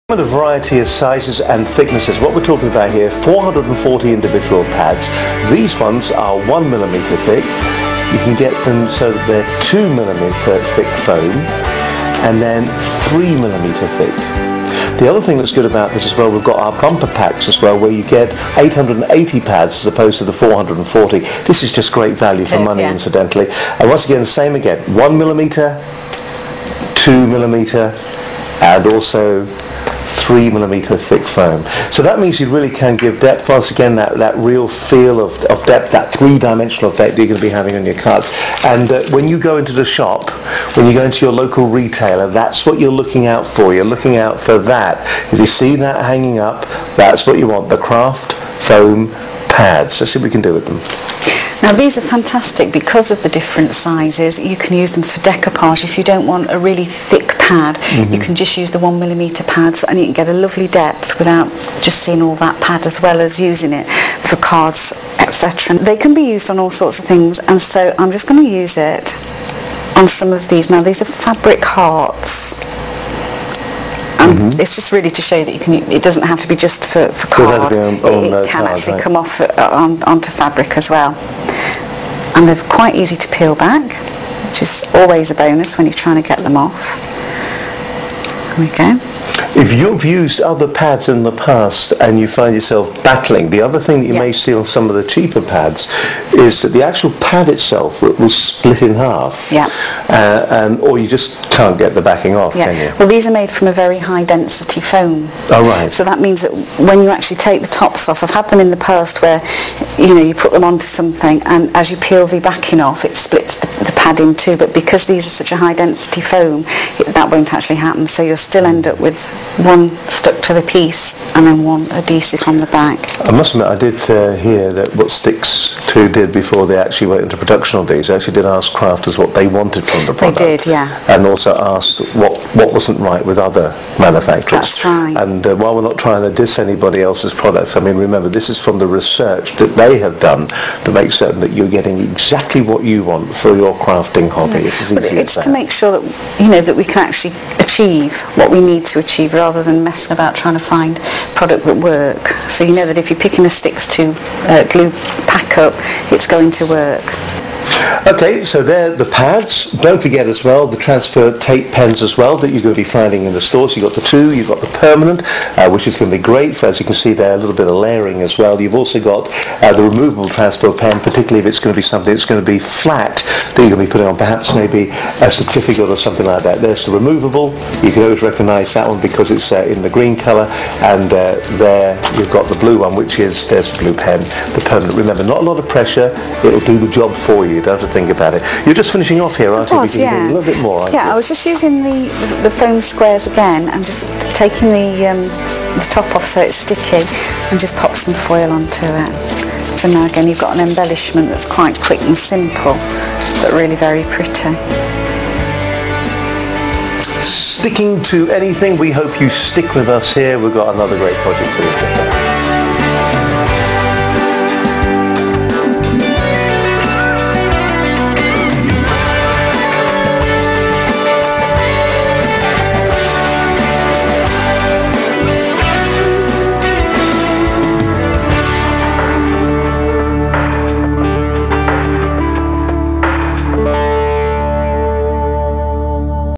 A variety of sizes and thicknesses. What we're talking about here, 440 individual pads. These ones are 1mm thick. You can get them so that they're 2mm thick foam and then 3mm thick. The other thing that's good about this as well, we've got our bumper packs as well, where you get 880 pads as opposed to the 440. This is just great value for money, incidentally. And once again, the same again, 1mm, 2mm, and also 3mm thick foam. So that means you really can give depth. Once again, that real feel of depth, that three-dimensional effect you're going to be having on your cards. And when you go into the shop, when you go into your local retailer, that's what you're looking out for. You're looking out for that. If you see that hanging up, that's what you want, the craft foam pads. Let's see what we can do with them. Now these are fantastic because of the different sizes. You can use them for decoupage. If you don't want a really thick pad, you can just use the 1mm pads and you can get a lovely depth without just seeing all that pad, as well as using it for cards, etc. They can be used on all sorts of things, and so I'm just going to use it on some of these. Now these are fabric hearts. It's just really to show that you can. It doesn't have to be just for card. It can actually come off onto fabric as well. And they're quite easy to peel back, which is always a bonus when you're trying to get them off. There we go. If you've used other pads in the past and you find yourself battling, the other thing that you may see on some of the cheaper pads is that the actual pad itself will split in half. Or you just can't get the backing off, can you? Well, these are made from a very high density foam. Oh, right. So that means that when you actually take the tops off, I've had them in the past where, you put them onto something and as you peel the backing off, it splits the pad in two. But because these are such a high density foam, that won't actually happen. So you'll still end up with one stuck to the piece and then one adhesive on the back. I must admit, I did hear that what Stix2 did before they actually went into production on these, they actually did ask crafters what they wanted from the product. They did, yeah. And also asked what wasn't right with other manufacturers. That's right. And while we're not trying to diss anybody else's products, I mean, remember, this is from the research that they have done to make certain that you're getting exactly what you want for your crafting hobby. It's to make sure that, that we can actually achieve what we need to achieve, rather than messing about trying to find product that work. So you know that if you're picking a Stix2 glue pack up, it's going to work. Okay, so they're the pads. Don't forget as well the transfer tape pens as well that you're going to be finding in the stores. You've got the two, you've got the permanent, which is going to be great. As you can see there, a little bit of layering as well. You've also got the removable transfer pen, particularly if it's going to be something that's going to be flat that you're going to be putting on, perhaps maybe a certificate or something like that. There's the removable. You can always recognise that one because it's in the green colour, and there you've got the blue one, which is, there's the blue pen, the permanent. Remember, not a lot of pressure, it'll do the job for you. Don't have to think about it. You're just finishing off here, aren't you? Because you can do a little bit more, aren't you? I was just using the foam squares again and just taking the top off so it's sticky and just pop some foil onto it. So now again you've got an embellishment that's quite quick and simple, but really very pretty. Sticking to anything, we hope you stick with us here. We've got another great project for you.